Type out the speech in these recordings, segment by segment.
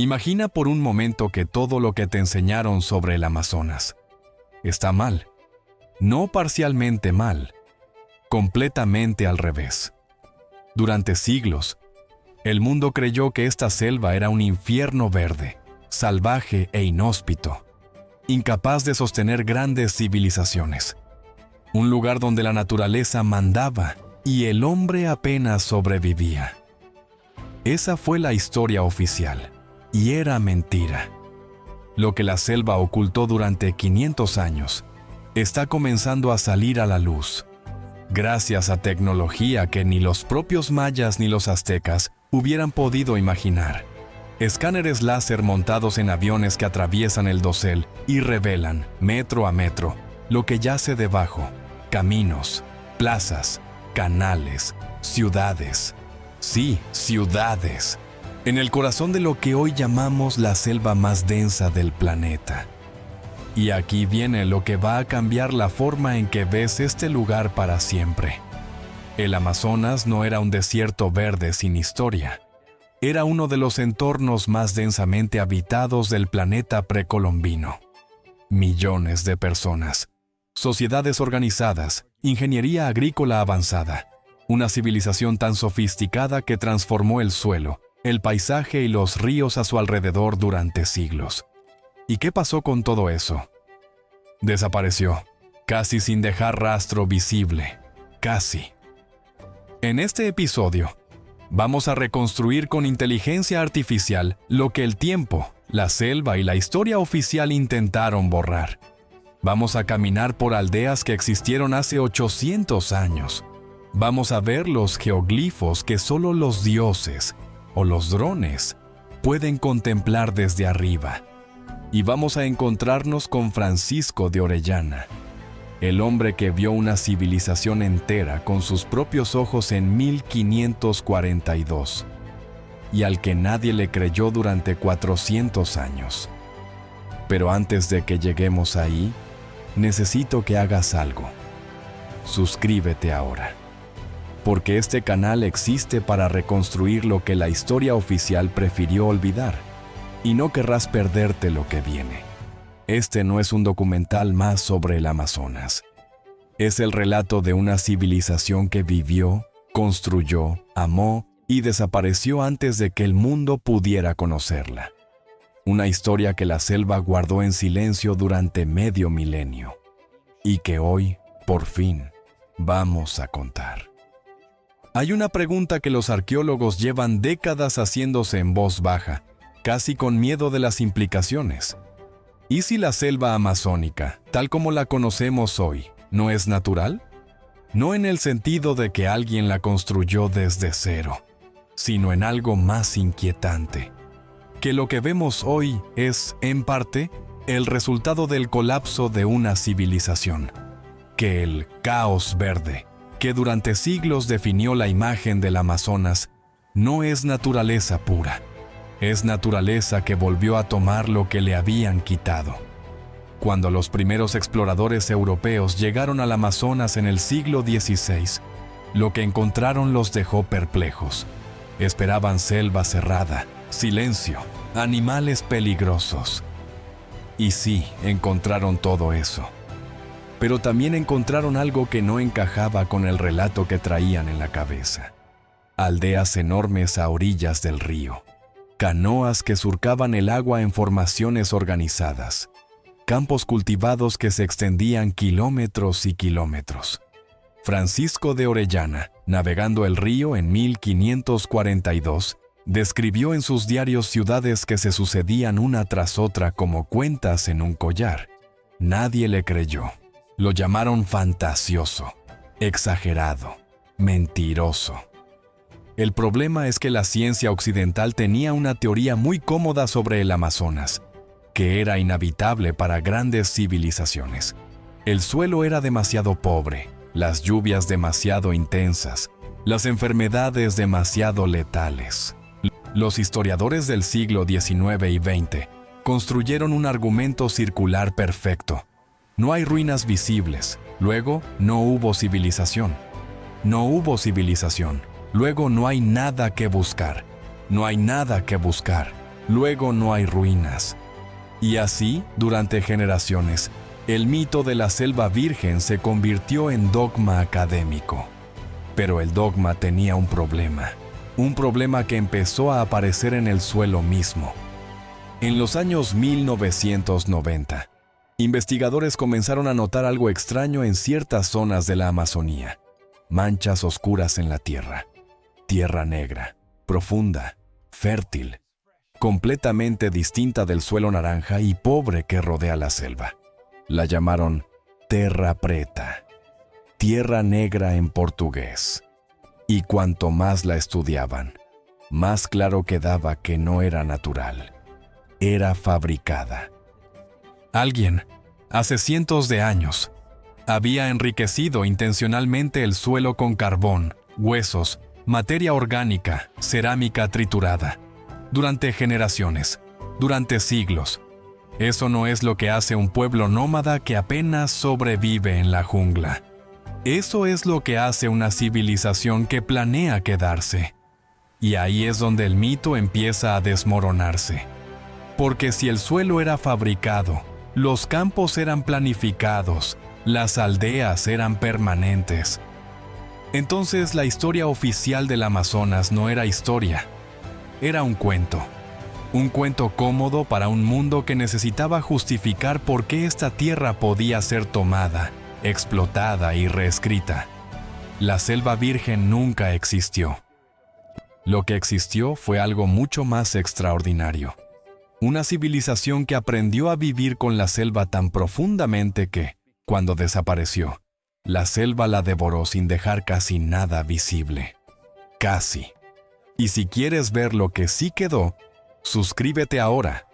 Imagina por un momento que todo lo que te enseñaron sobre el Amazonas está mal. No parcialmente mal, completamente al revés. Durante siglos, el mundo creyó que esta selva era un infierno verde, salvaje e inhóspito, incapaz de sostener grandes civilizaciones. Un lugar donde la naturaleza mandaba y el hombre apenas sobrevivía. Esa fue la historia oficial, y era mentira. Lo que la selva ocultó durante 500 años está comenzando a salir a la luz, gracias a tecnología que ni los propios mayas ni los aztecas hubieran podido imaginar. Escáneres láser montados en aviones que atraviesan el dosel y revelan, metro a metro, lo que yace debajo: caminos, plazas, canales, ciudades. Sí, ciudades. En el corazón de lo que hoy llamamos la selva más densa del planeta. Y aquí viene lo que va a cambiar la forma en que ves este lugar para siempre. El Amazonas no era un desierto verde sin historia. Era uno de los entornos más densamente habitados del planeta precolombino. Millones de personas, sociedades organizadas, ingeniería agrícola avanzada, una civilización tan sofisticada que transformó el suelo, el paisaje y los ríos a su alrededor durante siglos. ¿Y qué pasó con todo eso? Desapareció, casi sin dejar rastro visible, casi. En este episodio, vamos a reconstruir con inteligencia artificial lo que el tiempo, la selva y la historia oficial intentaron borrar. Vamos a caminar por aldeas que existieron hace 800 años. Vamos a ver los geoglifos que solo los dioses o los drones pueden contemplar desde arriba. Y vamos a encontrarnos con Francisco de Orellana, el hombre que vio una civilización entera con sus propios ojos en 1542, y al que nadie le creyó durante 400 años. Pero antes de que lleguemos ahí, necesito que hagas algo. Suscríbete ahora, porque este canal existe para reconstruir lo que la historia oficial prefirió olvidar, y no querrás perderte lo que viene. Este no es un documental más sobre el Amazonas. Es el relato de una civilización que vivió, construyó, amó y desapareció antes de que el mundo pudiera conocerla. Una historia que la selva guardó en silencio durante medio milenio, y que hoy, por fin, vamos a contar. Hay una pregunta que los arqueólogos llevan décadas haciéndose en voz baja, casi con miedo de las implicaciones. ¿Y si la selva amazónica, tal como la conocemos hoy, no es natural? No en el sentido de que alguien la construyó desde cero, sino en algo más inquietante. Que lo que vemos hoy es, en parte, el resultado del colapso de una civilización. Que el caos verde, que durante siglos definió la imagen del Amazonas, no es naturaleza pura. Es naturaleza que volvió a tomar lo que le habían quitado. Cuando los primeros exploradores europeos llegaron al Amazonas en el siglo XVI, lo que encontraron los dejó perplejos. Esperaban selva cerrada, silencio, animales peligrosos. Y sí, encontraron todo eso. Pero también encontraron algo que no encajaba con el relato que traían en la cabeza. Aldeas enormes a orillas del río. Canoas que surcaban el agua en formaciones organizadas. Campos cultivados que se extendían kilómetros y kilómetros. Francisco de Orellana, navegando el río en 1542, describió en sus diarios ciudades que se sucedían una tras otra como cuentas en un collar. Nadie le creyó. Lo llamaron fantasioso, exagerado, mentiroso. El problema es que la ciencia occidental tenía una teoría muy cómoda sobre el Amazonas, que era inhabitable para grandes civilizaciones. El suelo era demasiado pobre, las lluvias demasiado intensas, las enfermedades demasiado letales. Los historiadores del siglo XIX y XX construyeron un argumento circular perfecto. No hay ruinas visibles, luego no hubo civilización. No hubo civilización. Luego no hay nada que buscar. No hay nada que buscar. luego no hay ruinas. Y así, durante generaciones, el mito de la selva virgen se convirtió en dogma académico. Pero el dogma tenía un problema que empezó a aparecer en el suelo mismo. En los años 1990, investigadores comenzaron a notar algo extraño en ciertas zonas de la Amazonía. Manchas oscuras en la tierra. Tierra negra, profunda, fértil, completamente distinta del suelo naranja y pobre que rodea la selva. La llamaron terra preta, tierra negra en portugués. Y cuanto más la estudiaban, más claro quedaba que no era natural, era fabricada. Alguien, hace cientos de años, había enriquecido intencionalmente el suelo con carbón, huesos, materia orgánica, cerámica triturada. Durante generaciones, durante siglos. Eso no es lo que hace un pueblo nómada que apenas sobrevive en la jungla. Eso es lo que hace una civilización que planea quedarse. Y ahí es donde el mito empieza a desmoronarse. Porque si el suelo era fabricado, los campos eran planificados, las aldeas eran permanentes. Entonces la historia oficial del Amazonas no era historia, era un cuento. Un cuento cómodo para un mundo que necesitaba justificar por qué esta tierra podía ser tomada, explotada y reescrita. La selva virgen nunca existió. Lo que existió fue algo mucho más extraordinario. Una civilización que aprendió a vivir con la selva tan profundamente que, cuando desapareció, la selva la devoró sin dejar casi nada visible. Casi. Y si quieres ver lo que sí quedó, suscríbete ahora,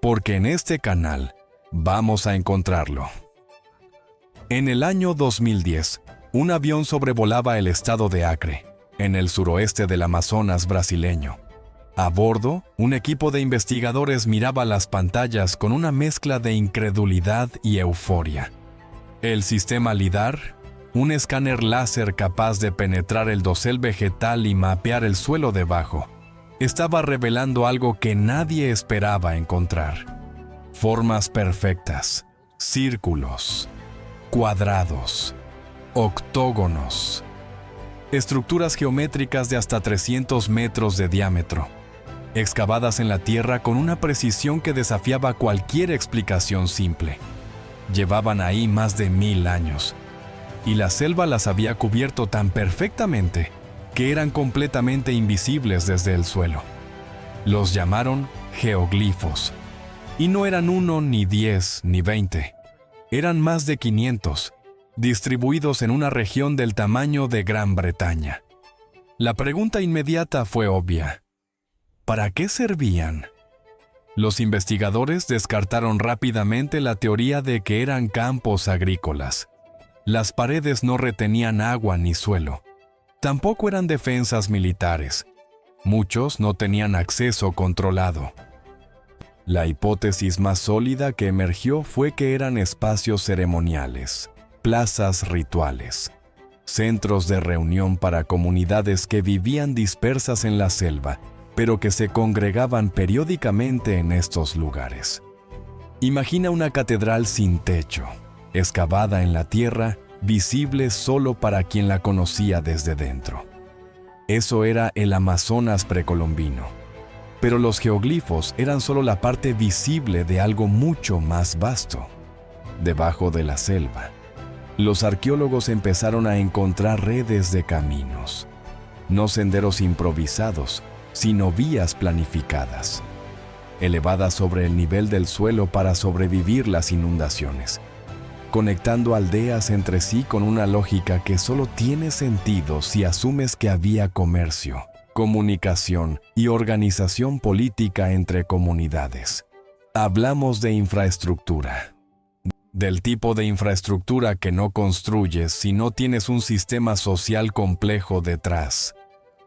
porque en este canal vamos a encontrarlo. En el año 2010, un avión sobrevolaba el estado de Acre, en el suroeste del Amazonas brasileño. A bordo, un equipo de investigadores miraba las pantallas con una mezcla de incredulidad y euforia. El sistema LIDAR, un escáner láser capaz de penetrar el dosel vegetal y mapear el suelo debajo, estaba revelando algo que nadie esperaba encontrar. Formas perfectas, círculos, cuadrados, octógonos, estructuras geométricas de hasta 300 metros de diámetro, excavadas en la tierra con una precisión que desafiaba cualquier explicación simple. Llevaban ahí más de 1000 años, y la selva las había cubierto tan perfectamente que eran completamente invisibles desde el suelo. Los llamaron geoglifos, y no eran 1, ni 10, ni 20. Eran más de 500, distribuidos en una región del tamaño de Gran Bretaña. La pregunta inmediata fue obvia. ¿Para qué servían? Los investigadores descartaron rápidamente la teoría de que eran campos agrícolas. Las paredes no retenían agua ni suelo. Tampoco eran defensas militares. Muchos no tenían acceso controlado. La hipótesis más sólida que emergió fue que eran espacios ceremoniales, plazas rituales, centros de reunión para comunidades que vivían dispersas en la selva, pero que se congregaban periódicamente en estos lugares. Imagina una catedral sin techo, excavada en la tierra, visible solo para quien la conocía desde dentro. Eso era el Amazonas precolombino. Pero los geoglifos eran solo la parte visible de algo mucho más vasto. Debajo de la selva, los arqueólogos empezaron a encontrar redes de caminos, no senderos improvisados, sino vías planificadas, elevadas sobre el nivel del suelo para sobrevivir las inundaciones, conectando aldeas entre sí con una lógica que solo tiene sentido si asumes que había comercio, comunicación y organización política entre comunidades. Hablamos de infraestructura. Del tipo de infraestructura que no construyes si no tienes un sistema social complejo detrás.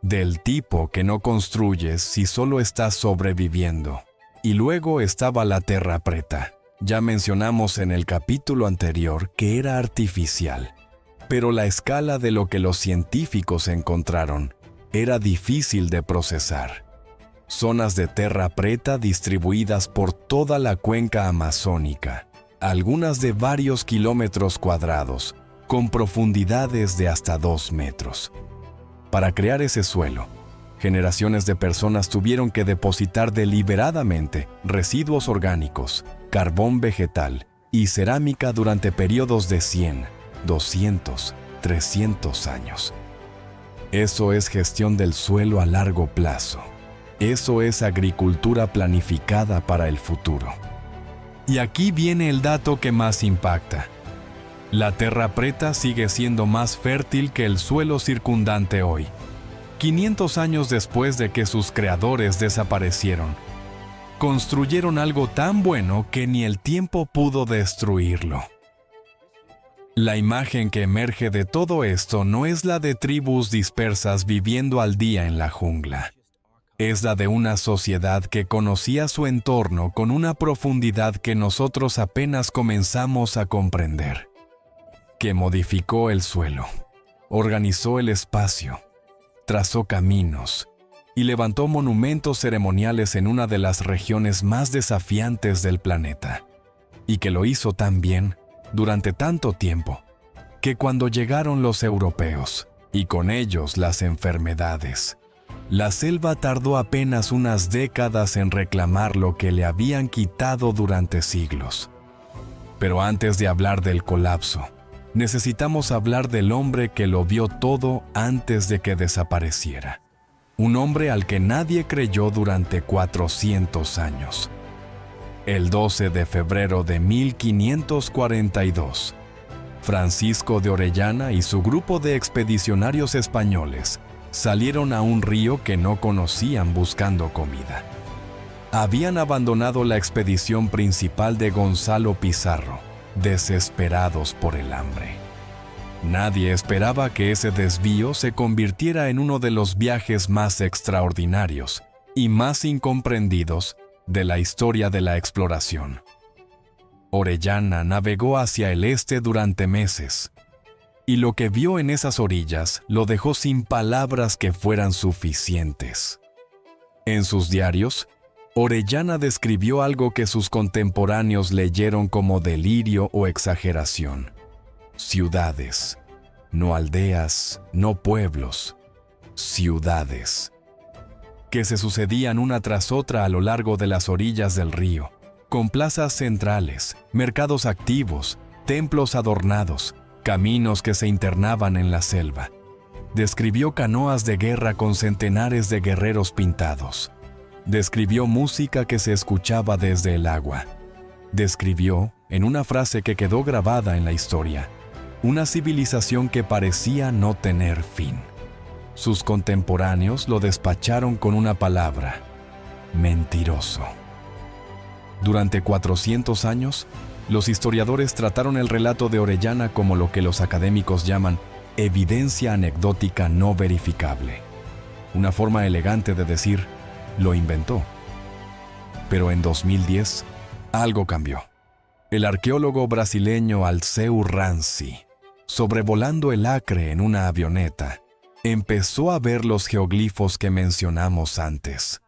Del tipo que no construyes si solo estás sobreviviendo. Y luego estaba la terra preta. Ya mencionamos en el capítulo anterior que era artificial. Pero la escala de lo que los científicos encontraron era difícil de procesar. zonas de terra preta distribuidas por toda la cuenca amazónica, algunas de varios kilómetros cuadrados, con profundidades de hasta 2 metros. Para crear ese suelo, generaciones de personas tuvieron que depositar deliberadamente residuos orgánicos, carbón vegetal y cerámica durante periodos de 100, 200, 300 años. Eso es gestión del suelo a largo plazo. Eso es agricultura planificada para el futuro. Y aquí viene el dato que más impacta. La terra preta sigue siendo más fértil que el suelo circundante hoy, 500 años después de que sus creadores desaparecieron. Construyeron algo tan bueno que ni el tiempo pudo destruirlo. La imagen que emerge de todo esto no es la de tribus dispersas viviendo al día en la jungla. Es la de una sociedad que conocía su entorno con una profundidad que nosotros apenas comenzamos a comprender. Que modificó el suelo, organizó el espacio, trazó caminos y levantó monumentos ceremoniales en una de las regiones más desafiantes del planeta. Y que lo hizo tan bien durante tanto tiempo, que cuando llegaron los europeos, y con ellos las enfermedades, la selva tardó apenas unas décadas en reclamar lo que le habían quitado durante siglos. Pero antes de hablar del colapso, necesitamos hablar del hombre que lo vio todo antes de que desapareciera. Un hombre al que nadie creyó durante 400 años. El 12 de febrero de 1542, Francisco de Orellana y su grupo de expedicionarios españoles salieron a un río que no conocían buscando comida. Habían abandonado la expedición principal de Gonzalo Pizarro, desesperados por el hambre. Nadie esperaba que ese desvío se convirtiera en uno de los viajes más extraordinarios y más incomprendidos de la historia de la exploración. Orellana navegó hacia el este durante meses, y lo que vio en esas orillas lo dejó sin palabras que fueran suficientes. En sus diarios, Orellana describió algo que sus contemporáneos leyeron como delirio o exageración. Ciudades, no aldeas, no pueblos, ciudades, que se sucedían una tras otra a lo largo de las orillas del río, con plazas centrales, mercados activos, templos adornados, caminos que se internaban en la selva. Describió canoas de guerra con centenares de guerreros pintados. Describió música que se escuchaba desde el agua. Describió, en una frase que quedó grabada en la historia, una civilización que parecía no tener fin. Sus contemporáneos lo despacharon con una palabra: mentiroso. Durante 400 años, los historiadores trataron el relato de Orellana como lo que los académicos llaman evidencia anecdótica no verificable. Una forma elegante de decir, lo inventó. Pero en 2010, algo cambió. El arqueólogo brasileño Alceu Ranci, sobrevolando el Acre en una avioneta, empezó a ver los geoglifos que mencionamos antes.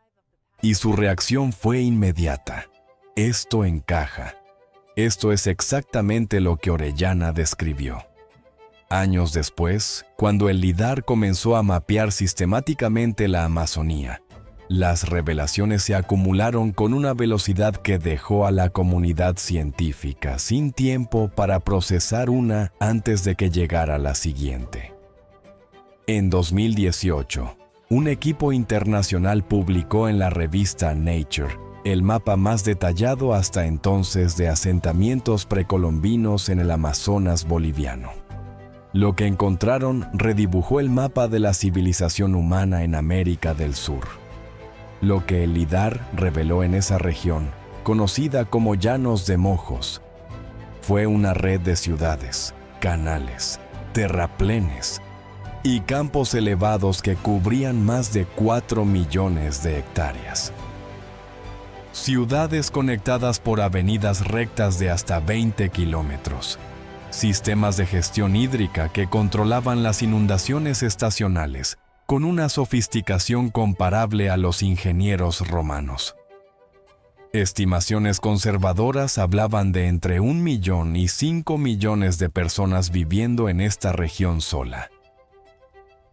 Y su reacción fue inmediata. Esto encaja. Esto es exactamente lo que Orellana describió. Años después, cuando el LIDAR comenzó a mapear sistemáticamente la Amazonía, las revelaciones se acumularon con una velocidad que dejó a la comunidad científica sin tiempo para procesar una antes de que llegara la siguiente. En 2018, un equipo internacional publicó en la revista Nature el mapa más detallado hasta entonces de asentamientos precolombinos en el Amazonas boliviano. Lo que encontraron redibujó el mapa de la civilización humana en América del Sur. Lo que el LIDAR reveló en esa región, conocida como Llanos de Mojos, fue una red de ciudades, canales, terraplenes y campos elevados que cubrían más de 4 millones de hectáreas. Ciudades conectadas por avenidas rectas de hasta 20 kilómetros. Sistemas de gestión hídrica que controlaban las inundaciones estacionales con una sofisticación comparable a los ingenieros romanos. Estimaciones conservadoras hablaban de entre 1 millón y 5 millones de personas viviendo en esta región sola.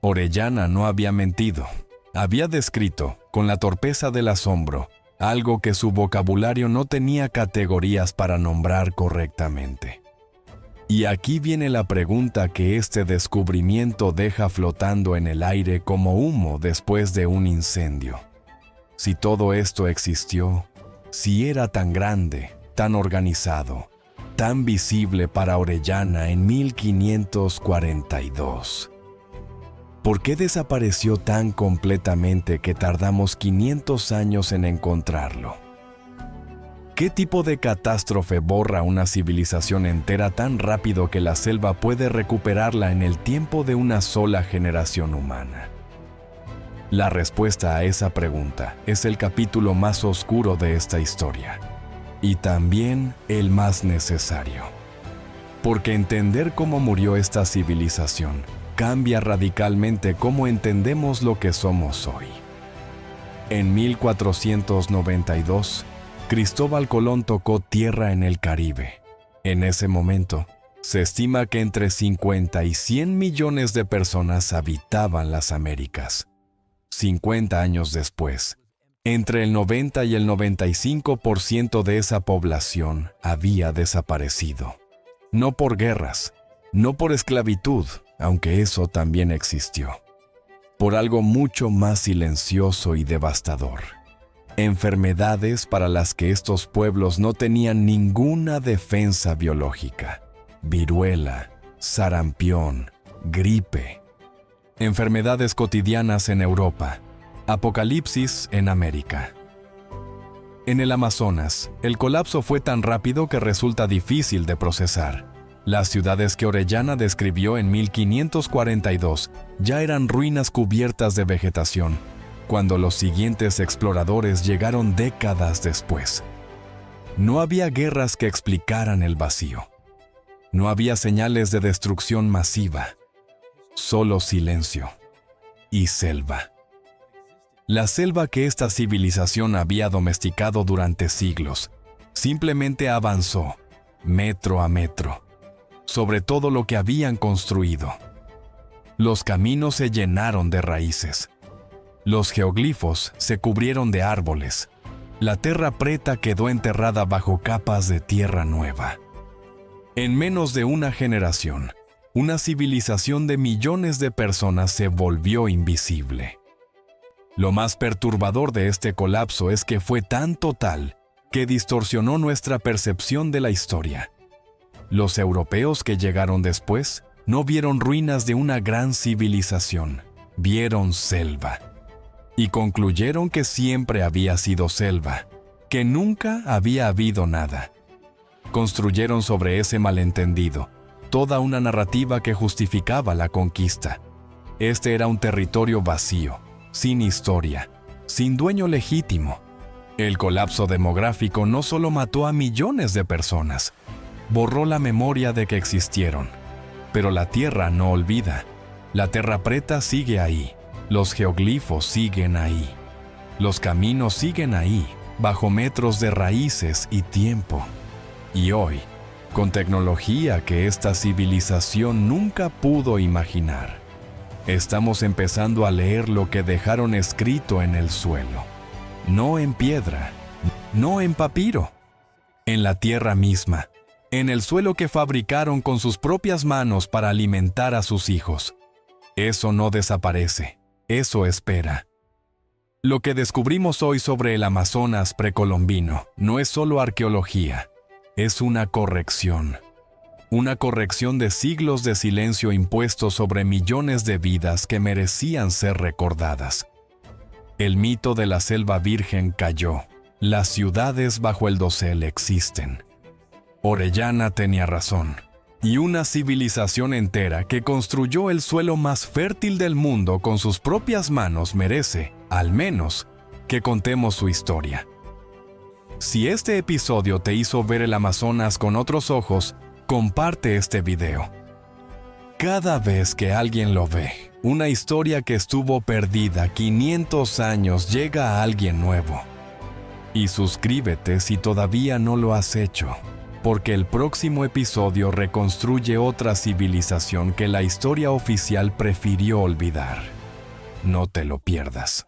Orellana no había mentido. Había descrito, con la torpeza del asombro, algo que su vocabulario no tenía categorías para nombrar correctamente. Y aquí viene la pregunta que este descubrimiento deja flotando en el aire como humo después de un incendio. Si todo esto existió, si era tan grande, tan organizado, tan visible para Orellana en 1542, ¿por qué desapareció tan completamente que tardamos 500 años en encontrarlo? ¿Qué tipo de catástrofe borra una civilización entera tan rápido que la selva puede recuperarla en el tiempo de una sola generación humana? La respuesta a esa pregunta es el capítulo más oscuro de esta historia, y también el más necesario. Porque entender cómo murió esta civilización cambia radicalmente cómo entendemos lo que somos hoy. En 1492, Cristóbal Colón tocó tierra en el Caribe. En ese momento, se estima que entre 50 y 100 millones de personas habitaban las Américas. 50 años después, entre el 90 y el 95% de esa población había desaparecido. No por guerras, no por esclavitud, aunque eso también existió. Por algo mucho más silencioso y devastador. Enfermedades para las que estos pueblos no tenían ninguna defensa biológica. Viruela, sarampión, gripe. Enfermedades cotidianas en Europa. Apocalipsis en América. En el Amazonas, el colapso fue tan rápido que resulta difícil de procesar. Las ciudades que Orellana describió en 1542 ya eran ruinas cubiertas de vegetación, cuando los siguientes exploradores llegaron décadas después. No había guerras que explicaran el vacío. No había señales de destrucción masiva. Solo silencio y selva. La selva que esta civilización había domesticado durante siglos simplemente avanzó, metro a metro, sobre todo lo que habían construido. Los caminos se llenaron de raíces. Los geoglifos se cubrieron de árboles. La terra preta quedó enterrada bajo capas de tierra nueva. En menos de una generación, una civilización de millones de personas se volvió invisible. Lo más perturbador de este colapso es que fue tan total que distorsionó nuestra percepción de la historia. Los europeos que llegaron después no vieron ruinas de una gran civilización, vieron selva. Y concluyeron que siempre había sido selva, que nunca había habido nada. Construyeron sobre ese malentendido toda una narrativa que justificaba la conquista. Este era un territorio vacío, sin historia, sin dueño legítimo. El colapso demográfico no solo mató a millones de personas, borró la memoria de que existieron. Pero la tierra no olvida. La terra preta sigue ahí. Los geoglifos siguen ahí. Los caminos siguen ahí, bajo metros de raíces y tiempo. Y hoy, con tecnología que esta civilización nunca pudo imaginar, estamos empezando a leer lo que dejaron escrito en el suelo. No en piedra, no en papiro, en la tierra misma, en el suelo que fabricaron con sus propias manos para alimentar a sus hijos. Eso no desaparece, eso espera. Lo que descubrimos hoy sobre el Amazonas precolombino no es solo arqueología, es una corrección. Una corrección de siglos de silencio impuesto sobre millones de vidas que merecían ser recordadas. El mito de la selva virgen cayó. Las ciudades bajo el dosel existen. Orellana tenía razón. Y una civilización entera que construyó el suelo más fértil del mundo con sus propias manos merece, al menos, que contemos su historia. Si este episodio te hizo ver el Amazonas con otros ojos, comparte este video. Cada vez que alguien lo ve, Una historia que estuvo perdida 500 años llega a alguien nuevo. Y suscríbete si todavía no lo has hecho, porque el próximo episodio reconstruye otra civilización que la historia oficial prefirió olvidar. No te lo pierdas.